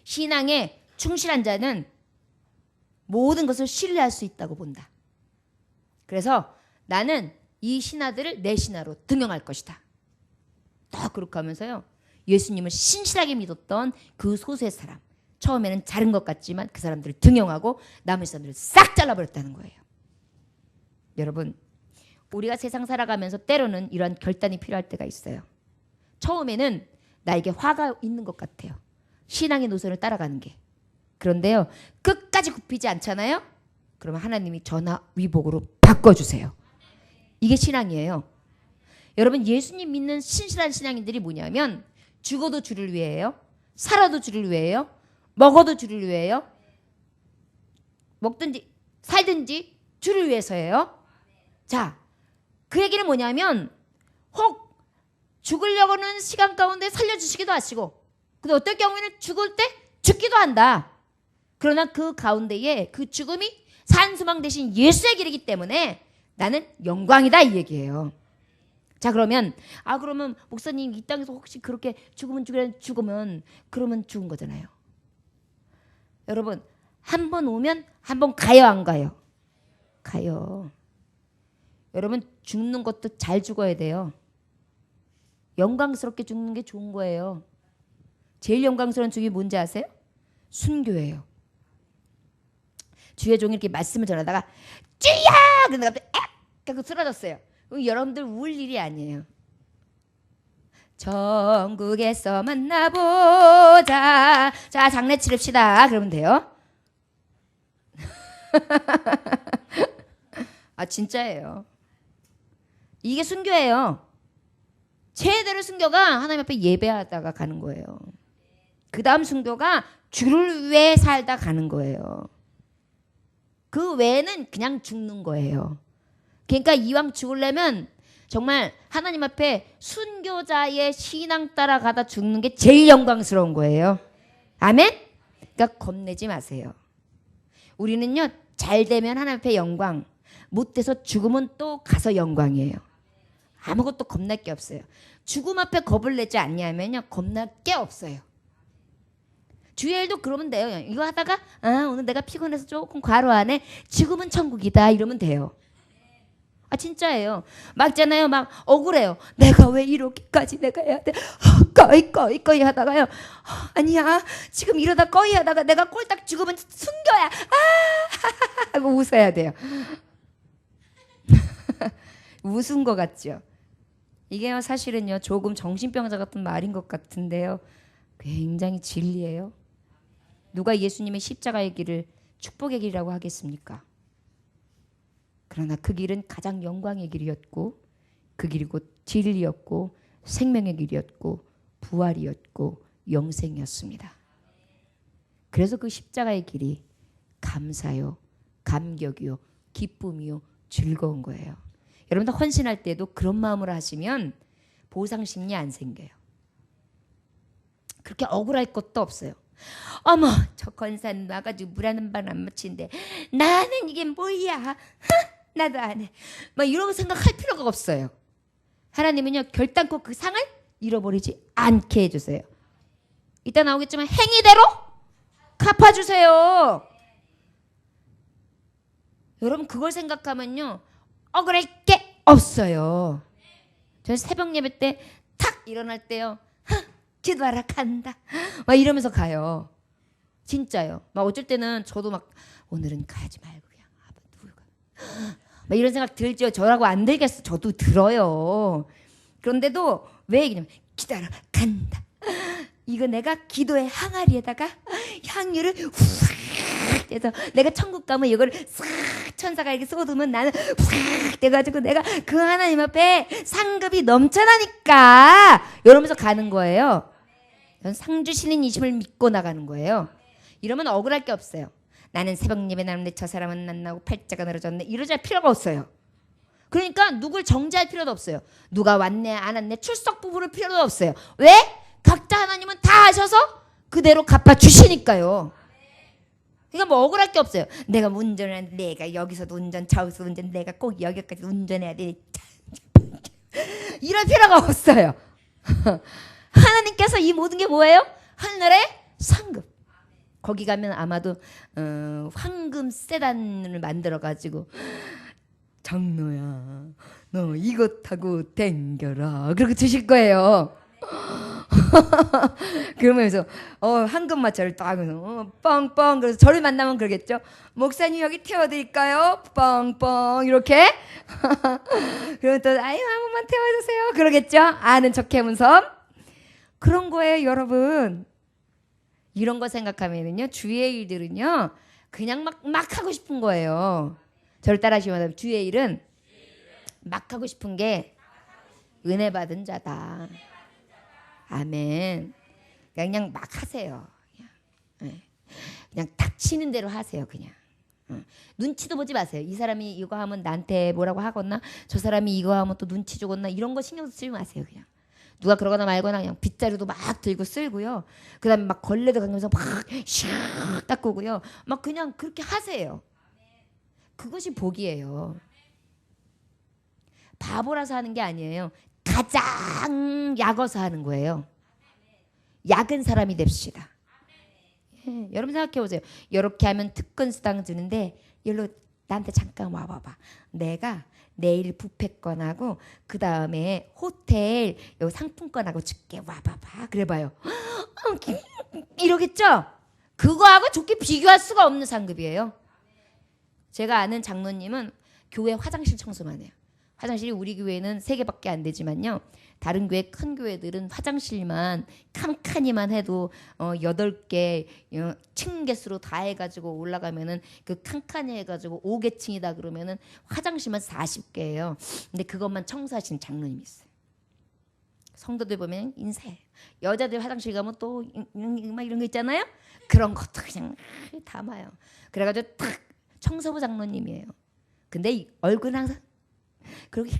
신앙에 충실한 자는 모든 것을 신뢰할 수 있다고 본다. 그래서 나는 이 신하들을 내 신하로 등용할 것이다. 더 그렇게 하면서요, 예수님을 신실하게 믿었던 그 소수의 사람, 처음에는 자른 것 같지만 그 사람들을 등용하고 나머지 사람들을 싹 잘라버렸다는 거예요. 여러분, 우리가 세상 살아가면서 때로는 이러한 결단이 필요할 때가 있어요. 처음에는 나에게 화가 있는 것 같아요. 신앙의 노선을 따라가는 게. 그런데요, 끝까지 굽히지 않잖아요. 그러면 하나님이 전화 위복으로 바꿔주세요. 이게 신앙이에요. 여러분, 예수님 믿는 신실한 신앙인들이 뭐냐면 죽어도 주를 위해요. 살아도 주를 위해요. 먹어도 주를 위해요. 먹든지 살든지 주를 위해서예요. 자, 그 얘기는 뭐냐면 혹 죽으려고는 시간 가운데 살려주시기도 하시고, 근데 어떨 경우에는 죽을 때 죽기도 한다. 그러나 그 가운데에 그 죽음이 산수망 대신 예수의 길이기 때문에 나는 영광이다, 이 얘기예요. 자, 그러면 그러면 목사님 이 땅에서 혹시 그렇게 죽으면 그러면 죽은 거잖아요. 여러분, 한 번 오면 한 번 가요, 안 가요? 가요. 여러분, 죽는 것도 잘 죽어야 돼요. 영광스럽게 죽는 게 좋은 거예요. 제일 영광스러운 죽음이 뭔지 아세요? 순교예요. 주의 종이 이렇게 말씀을 전하다가 주야! 그런데 갑자기 하고 쓰러졌어요. 여러분들 울 일이 아니에요. 천국에서 만나보자. 자, 장례 치릅시다. 그러면 돼요. 진짜예요. 이게 순교예요. 제대로 순교가 하나님 앞에 예배하다가 가는 거예요. 그 다음 순교가 주를 위해 살다 가는 거예요. 그 외에는 그냥 죽는 거예요. 그러니까 이왕 죽으려면 정말 하나님 앞에 순교자의 신앙 따라가다 죽는 게 제일 영광스러운 거예요. 아멘? 그러니까 겁내지 마세요. 우리는요, 잘 되면 하나님 앞에 영광, 못 돼서 죽으면 또 가서 영광이에요. 아무것도 겁날 게 없어요. 죽음 앞에 겁을 내지 않냐면요, 겁날 게 없어요. 주일도 그러면 돼요. 이거 하다가 오늘 내가 피곤해서 조금 과로하네. 죽으면 천국이다, 이러면 돼요. 진짜예요. 막 있잖아요. 막 억울해요. 내가 왜 이렇게까지 내가 해야 돼? 꺼이 하다가요. 아니야. 지금 이러다 꺼이 하다가 내가 꼴딱 죽으면 순교야. 하고 웃어야 돼요. 웃은 것 같죠? 이게요, 사실은요, 조금 정신병자 같은 말인 것 같은데요, 굉장히 진리예요. 누가 예수님의 십자가의 길을 축복의 길이라고 하겠습니까? 그러나 그 길은 가장 영광의 길이었고, 그 길이 곧 진리였고, 생명의 길이었고, 부활이었고, 영생이었습니다. 그래서 그 십자가의 길이 감사요, 감격이요, 기쁨이요, 즐거운 거예요. 여러분들 헌신할 때도 그런 마음으로 하시면 보상심리 안 생겨요. 그렇게 억울할 것도 없어요. 어머, 저 권사는 와가지고 물 한 번 안 묻힌데 나는 이게 뭐야? 나도 안 해. 막 이런 생각할 필요가 없어요. 하나님은요, 결단코 그 상을 잃어버리지 않게 해주세요. 이따 나오겠지만 행위대로 갚아주세요. 여러분, 그걸 생각하면요, 억울할 게 없어요. 저는 새벽 예배 때 탁 일어날 때요, 기도하러 간다, 막 이러면서 가요. 진짜요. 막 어쩔 때는 저도 막 오늘은 가지 말고 그냥 누굴까, 막 이런 생각 들죠. 저라고 안 들겠어. 저도 들어요. 그런데도 왜 그냥 기도하러 간다. 이거 내가 기도의 항아리에다가 향유를 훅 해서 내가 천국 가면 이거를 싹 천사가 이렇게 쏟으면 나는 확 돼가지고 내가 그 하나님 앞에 상급이 넘쳐나니까 이러면서 가는 거예요. 상 주시는 이심을 믿고 나가는 거예요. 이러면 억울할 게 없어요. 나는 새벽 예배 나는데 저 사람은 안 나오고 팔자가 늘어졌네. 이러자 필요가 없어요. 그러니까 누굴 정죄할 필요도 없어요. 누가 왔네 안 왔네 출석 부부를 필요도 없어요. 왜? 각자 하나님은 다 하셔서 그대로 갚아주시니까요. 그러니까 뭐 억울할 게 없어요. 내가 운전을 하는데 내가 여기서도 운전 저기서 운전 내가 꼭 여기까지 운전해야 돼. 이럴 필요가 없어요. 하나님께서 이 모든 게 뭐예요? 하늘의 상급. 거기 가면 아마도 황금 세단을 만들어가지고 장로야 너 이것 타고 댕겨라 그렇게 주실 거예요. 그러면서 황금마차를 딱 뻥뻥 그래서 저를 만나면 그러겠죠. 목사님 여기 태워드릴까요? 뻥뻥 이렇게 그러면 또 아유 한 번만 태워주세요 그러겠죠. 아는 척 하면서 그런 거예요 여러분. 이런 거 생각하면은요 주의 일들은요 그냥 막 하고 싶은 거예요. 저를 따라하시면 주의 일은 막 하고 싶은 게 은혜 받은 자다. 아멘. 그냥 막 하세요. 그냥 닥치는 대로 하세요. 그냥 눈치도 보지 마세요. 이 사람이 이거 하면 나한테 뭐라고 하거나 저 사람이 이거 하면 또 눈치 주거나 이런 거 신경 쓰지 마세요. 그냥 누가 그러거나 말거나 그냥 빗자루도 막 들고 쓸고요. 그다음에 막 걸레도 가면서 막 샥 닦고요. 막 그냥 그렇게 하세요. 그것이 복이에요. 바보라서 하는 게 아니에요. 가장 약어서 하는 거예요. 약은 사람이 됩시다. 예, 여러분 생각해 보세요. 이렇게 하면 특권 수당 주는데 일로 나한테 잠깐 와봐봐. 내가 내일 뷔페권하고 그 다음에 호텔 요 상품권하고 줄게 와봐봐. 그래봐요. 이러겠죠? 그거하고 좋게 비교할 수가 없는 상급이에요. 제가 아는 장로님은 교회 화장실 청소만 해요. 화장실이 우리 교회는 3개밖에 안 되지만요. 다른 교회 큰 교회들은 화장실만 칸칸이만 해도 8개 층 개수로 다 해가지고 올라가면은 그 칸칸이 해가지고 5개층이다 그러면은 화장실만 40개예요. 근데 그것만 청소하시는 장로님이 있어요. 성도들 보면 인사해. 여자들 화장실 가면 또 막 이런 거 있잖아요. 그런 것도 그냥 담아요. 그래가지고 탁 청소부 장로님이에요. 근데 얼굴은 항상 그러게.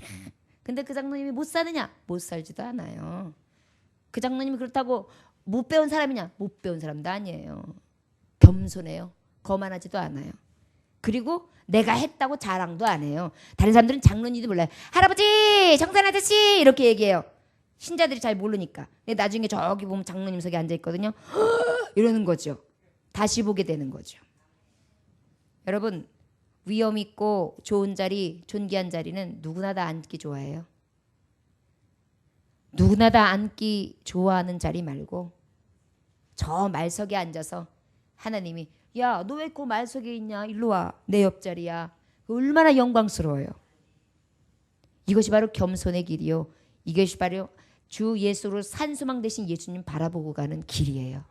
근데 그 장로님이 못 사느냐? 못 살지도 않아요. 그 장로님이 그렇다고 못 배운 사람이냐? 못 배운 사람도 아니에요. 겸손해요. 거만하지도 않아요. 그리고 내가 했다고 자랑도 안 해요. 다른 사람들은 장로님도 몰라요. 할아버지, 정산 아저씨 이렇게 얘기해요. 신자들이 잘 모르니까. 근데 나중에 저기 보면 장로님석에 앉아있거든요. 이러는 거죠. 다시 보게 되는 거죠. 여러분 위험 있고 좋은 자리, 존귀한 자리는 누구나 다 앉기 좋아해요. 누구나 다 앉기 좋아하는 자리 말고 저 말석에 앉아서 하나님이 야, 너 왜 그 말석에 있냐? 일로 와. 내 옆자리야. 얼마나 영광스러워요. 이것이 바로 겸손의 길이요. 이것이 바로 주 예수로 산소망 되신 예수님 바라보고 가는 길이에요.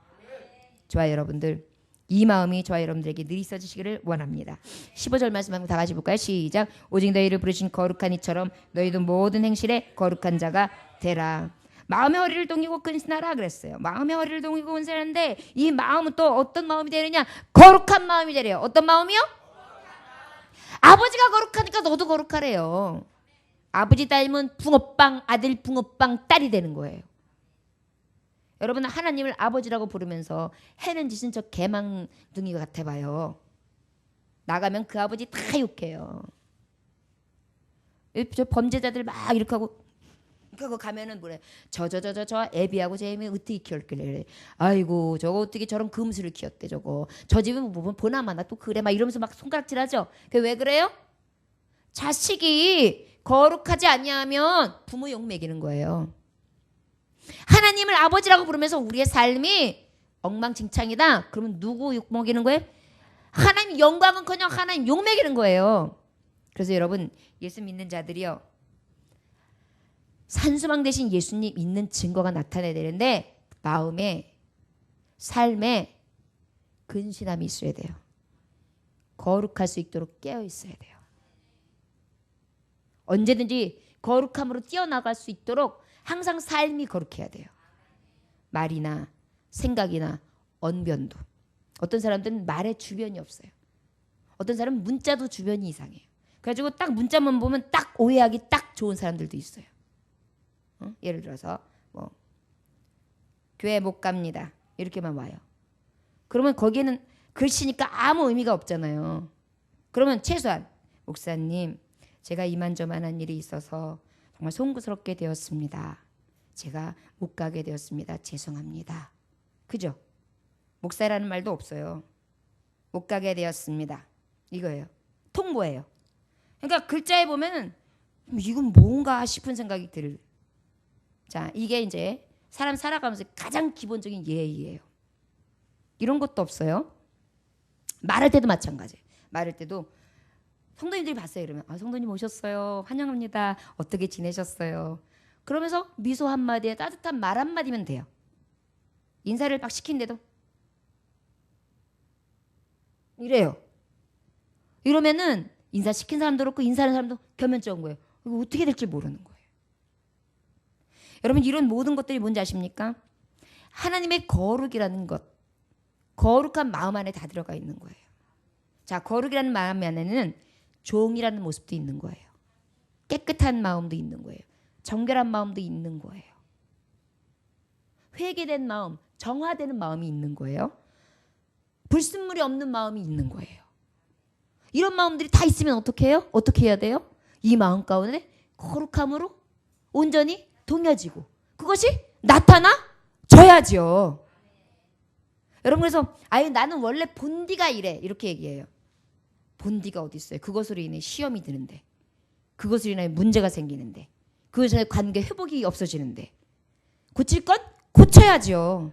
좋아요 여러분들. 이 마음이 저와 여러분들에게 늘 있어지시기를 원합니다. 15절 말씀 한번 다 같이 볼까요? 시작. 오직 너희를 부르신 거룩한 이처럼 너희도 모든 행실에 거룩한 자가 되라. 마음의 허리를 동이고 근신하라 그랬어요. 마음의 허리를 동이고 근신하는데 이 마음은 또 어떤 마음이 되느냐? 거룩한 마음이 되래요. 어떤 마음이요? 아버지가 거룩하니까 너도 거룩하래요. 아버지 닮은 붕어빵 아들 붕어빵 딸이 되는 거예요. 여러분 하나님을 아버지라고 부르면서 해는 짓은 저 개망둥이 같아 봐요. 나가면 그 아버지 다 욕해요. 저 범죄자들 막 이렇게 하고 가면은 뭐래. 저 애비하고 제 애비 어떻게 키웠길래 아이고 저거 어떻게 저런 금수를 키웠대 저거. 저 집은 뭐 보나마나 또 그래 막 이러면서 막 손가락질하죠. 그게 왜 그래요? 자식이 거룩하지 아니하면 부모 욕 먹이는 거예요. 하나님을 아버지라고 부르면서 우리의 삶이 엉망진창이다. 그러면 누구 욕 먹이는 거예요? 하나님 영광은커녕 하나님 욕 먹이는 거예요. 그래서 여러분 예수 믿는 자들이요. 산수망 대신 예수님 있는 증거가 나타나야 되는데 마음에 삶에 근신함이 있어야 돼요. 거룩할 수 있도록 깨어 있어야 돼요. 언제든지 거룩함으로 뛰어나갈 수 있도록 항상 삶이 거룩해야 돼요. 말이나 생각이나 언변도. 어떤 사람들은 말에 주변이 없어요. 어떤 사람은 문자도 주변이 이상해요. 그래가지고 딱 문자만 보면 딱 오해하기 딱 좋은 사람들도 있어요. 예를 들어서 뭐 교회 못 갑니다. 이렇게만 와요. 그러면 거기에는 글씨니까 아무 의미가 없잖아요. 그러면 최소한 목사님, 제가 이만저만한 일이 있어서 정말 송구스럽게 되었습니다. 제가 못 가게 되었습니다. 죄송합니다. 그죠? 목사라는 말도 없어요. 못 가게 되었습니다. 이거예요. 통보예요. 그러니까 글자에 보면은 이건 뭔가 싶은 생각이 들. 자, 이게 이제 사람 살아가면서 가장 기본적인 예의예요. 이런 것도 없어요. 말할 때도 마찬가지. 말할 때도 성도님들이 봤어요. 이러면 성도님 오셨어요. 환영합니다. 어떻게 지내셨어요? 그러면서 미소 한마디에 따뜻한 말 한마디면 돼요. 인사를 막 시킨데도 이래요. 이러면은 인사시킨 사람도 그렇고 인사하는 사람도 겸연쩍은 거예요. 이거 어떻게 될지 모르는 거예요. 여러분 이런 모든 것들이 뭔지 아십니까? 하나님의 거룩이라는 것, 거룩한 마음 안에 다 들어가 있는 거예요. 자, 거룩이라는 마음 안에는 종이라는 모습도 있는 거예요. 깨끗한 마음도 있는 거예요. 정결한 마음도 있는 거예요. 회개된 마음, 정화되는 마음이 있는 거예요. 불순물이 없는 마음이 있는 거예요. 이런 마음들이 다 있으면 어떻게 해요? 어떻게 해야 돼요? 이 마음 가운데 거룩함으로 온전히 동여지고 그것이 나타나져야죠. 여러분 그래서 나는 원래 본디가 이래 이렇게 얘기해요. 본디가 어디 있어요? 그것으로 인해 시험이 드는데, 그것으로 인해 문제가 생기는데, 그것으로 인해 관계 회복이 없어지는데 고칠 건 고쳐야죠.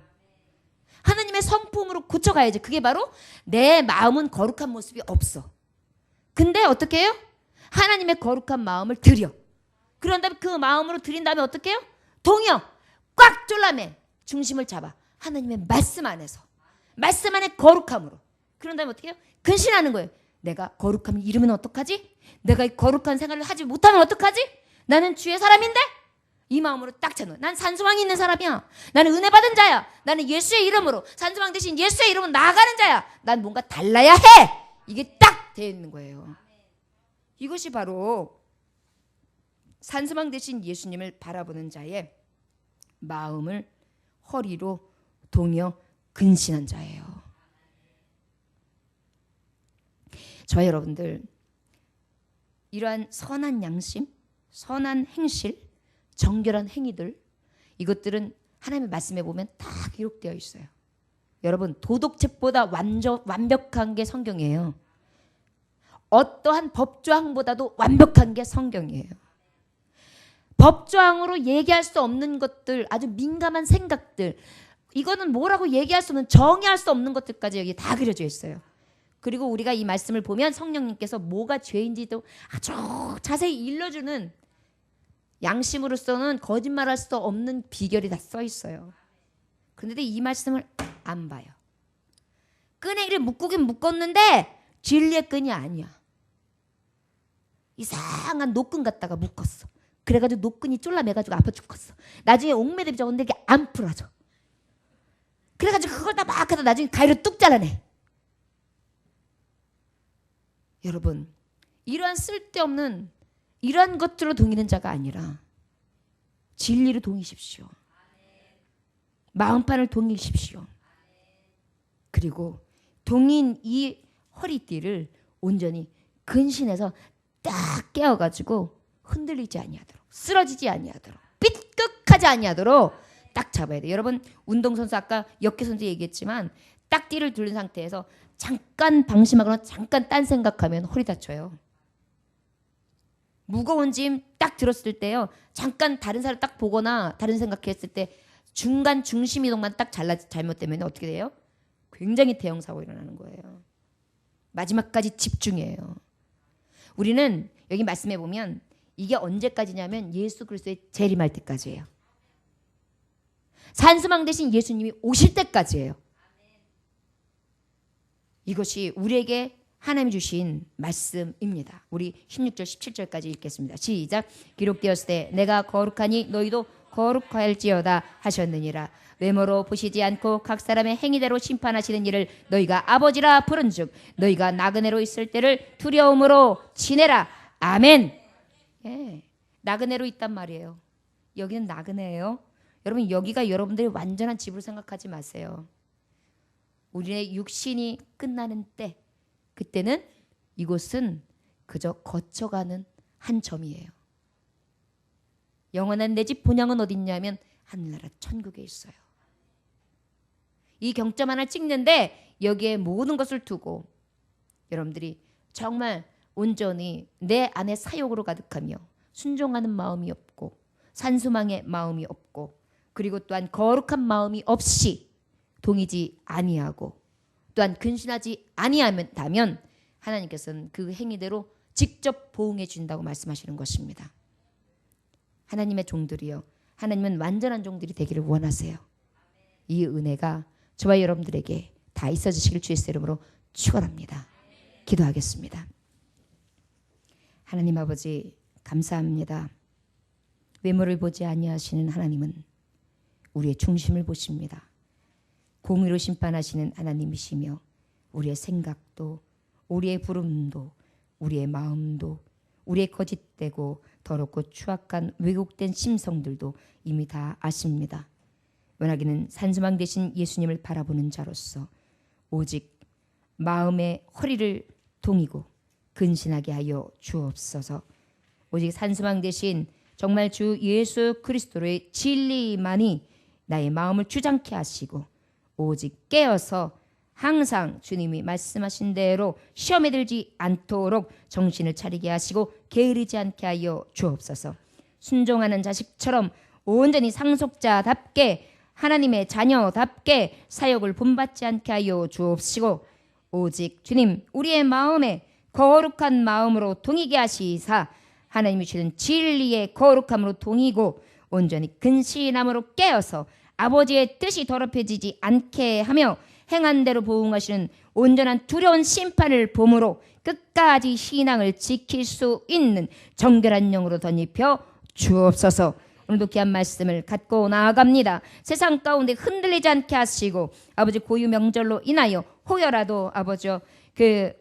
하나님의 성품으로 고쳐가야지. 그게 바로 내 마음은 거룩한 모습이 없어. 근데 어떻게 해요? 하나님의 거룩한 마음을 드려. 그런 다음에 그 마음으로 드린 다음에 어떻게 해요? 동여 꽉 졸라매 중심을 잡아. 하나님의 말씀 안에서. 말씀 안에 거룩함으로. 그런 다음에 어떻게 해요? 근신하는 거예요. 내가 거룩함을 잃으면 어떡하지? 내가 이 거룩한 생활을 하지 못하면 어떡하지? 나는 주의 사람인데? 이 마음으로 딱 차는. 난 산소망이 있는 사람이야. 나는 은혜 받은 자야. 나는 예수의 이름으로 산소망 대신 예수의 이름으로 나아가는 자야. 난 뭔가 달라야 해. 이게 딱 되어 있는 거예요. 이것이 바로 산소망 대신 예수님을 바라보는 자의 마음을 허리로 동여 근신한 자예요. 저 여러분들 이러한 선한 양심, 선한 행실, 정결한 행위들 이것들은 하나님의 말씀에 보면 다 기록되어 있어요. 여러분 도덕책보다 완벽한 게 성경이에요. 어떠한 법조항보다도 완벽한 게 성경이에요. 법조항으로 얘기할 수 없는 것들, 아주 민감한 생각들, 이거는 뭐라고 얘기할 수 없는, 정의할 수 없는 것들까지 여기 다 그려져 있어요. 그리고 우리가 이 말씀을 보면 성령님께서 뭐가 죄인지도 아주 자세히 일러주는, 양심으로서는 거짓말할 수 없는 비결이 다 써 있어요. 그런데 이 말씀을 안 봐요. 끈에를 묶긴 묶었는데 진리의 끈이 아니야. 이상한 노끈 갖다가 묶었어. 그래가지고 노끈이 쫄라매가지고 아파 죽겠어. 나중에 옥매듭이 적은데 이게 안 풀어져. 그래가지고 그걸 다 막 하다 나중에 가위로 뚝 잘라내. 여러분 이러한 쓸데없는 이러한 것들로 동이는 자가 아니라 진리로 동이십시오. 마음판을 동이십시오. 그리고 동인 이 허리띠를 온전히 근신해서 딱 깨어가지고 흔들리지 아니하도록, 쓰러지지 아니하도록, 삐끗하지 아니하도록 딱 잡아야 돼요. 여러분 운동선수 아까 역계선수 얘기했지만 딱 띠를 두른 상태에서 잠깐 방심하거나 잠깐 딴 생각하면 허리 다쳐요. 무거운 짐 딱 들었을 때요. 잠깐 다른 사람 딱 보거나 다른 생각했을 때 중간 중심 이동만 딱 잘못되면 어떻게 돼요? 굉장히 대형 사고 일어나는 거예요. 마지막까지 집중해요. 우리는 여기 말씀해 보면 이게 언제까지냐면 예수 그리스도의 재림할 때까지예요. 산수망 대신 예수님이 오실 때까지예요. 이것이 우리에게 하나님이 주신 말씀입니다. 우리 16절 17절까지 읽겠습니다. 시작. 기록되었을 때 내가 거룩하니 너희도 거룩할지어다 하셨느니라. 외모로 보시지 않고 각 사람의 행위대로 심판하시는 이를 너희가 아버지라 부른즉 너희가 나그네로 있을 때를 두려움으로 지내라. 아멘. 예, 나그네로 있단 말이에요. 여기는 나그네예요. 여러분, 여기가 여러분들의 완전한 집으로 생각하지 마세요. 우리의 육신이 끝나는 때, 그때는 이곳은 그저 거쳐가는 한 점이에요. 영원한 내 집 본향은 어딨냐면 하늘나라 천국에 있어요. 이 경점 하나 찍는데 여기에 모든 것을 두고 여러분들이 정말 온전히 내 안에 사욕으로 가득하며 순종하는 마음이 없고 산수망의 마음이 없고 그리고 또한 거룩한 마음이 없이 동이지 아니하고 또한 근신하지 아니한다면 하나님께서는 그 행위대로 직접 보응해 준다고 말씀하시는 것입니다. 하나님의 종들이요, 하나님은 완전한 종들이 되기를 원하세요. 이 은혜가 저와 여러분들에게 다 있어지시길 주의 이름으로 축원합니다. 기도하겠습니다. 하나님 아버지, 감사합니다. 외모를 보지 아니하시는 하나님은 우리의 중심을 보십니다. 공의로 심판하시는 하나님이시며 우리의 생각도, 우리의 부름도, 우리의 마음도, 우리의 거짓되고 더럽고 추악한 왜곡된 심성들도 이미 다 아십니다. 원하기는 산수망 되신 예수님을 바라보는 자로서 오직 마음의 허리를 동이고 근신하게 하여 주옵소서. 오직 산수망 되신 정말 주 예수 그리스도의 진리만이 나의 마음을 주장케 하시고 오직 깨어서 항상 주님이 말씀하신 대로 시험에 들지 않도록 정신을 차리게 하시고 게으르지 않게 하여 주옵소서. 순종하는 자식처럼 온전히 상속자답게 하나님의 자녀답게 사역을 본받지 않게 하여 주옵시고 오직 주님 우리의 마음에 거룩한 마음으로 동이게 하시사 하나님이 주는 진리의 거룩함으로 동이고 온전히 근신함으로 깨어서 아버지의 뜻이 더럽혀지지 않게 하며 행한 대로 보응하시는 온전한 두려운 심판을 봄으로 끝까지 신앙을 지킬 수 있는 정결한 영으로 덧입혀 주옵소서. 오늘도 귀한 말씀을 갖고 나아갑니다. 세상 가운데 흔들리지 않게 하시고 아버지 고유 명절로 인하여 혹여라도 아버지 그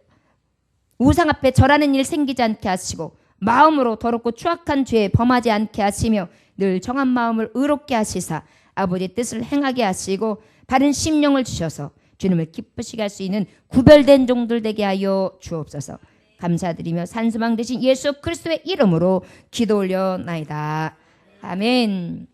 우상 앞에 절하는 일 생기지 않게 하시고 마음으로 더럽고 추악한 죄에 범하지 않게 하시며 늘 정한 마음을 의롭게 하시사 아버지의 뜻을 행하게 하시고 바른 심령을 주셔서 주님을 기쁘시게 할 수 있는 구별된 종들 되게 하여 주옵소서. 감사드리며 산수망 되신 예수 그리스도의 이름으로 기도 올려나이다. 아멘.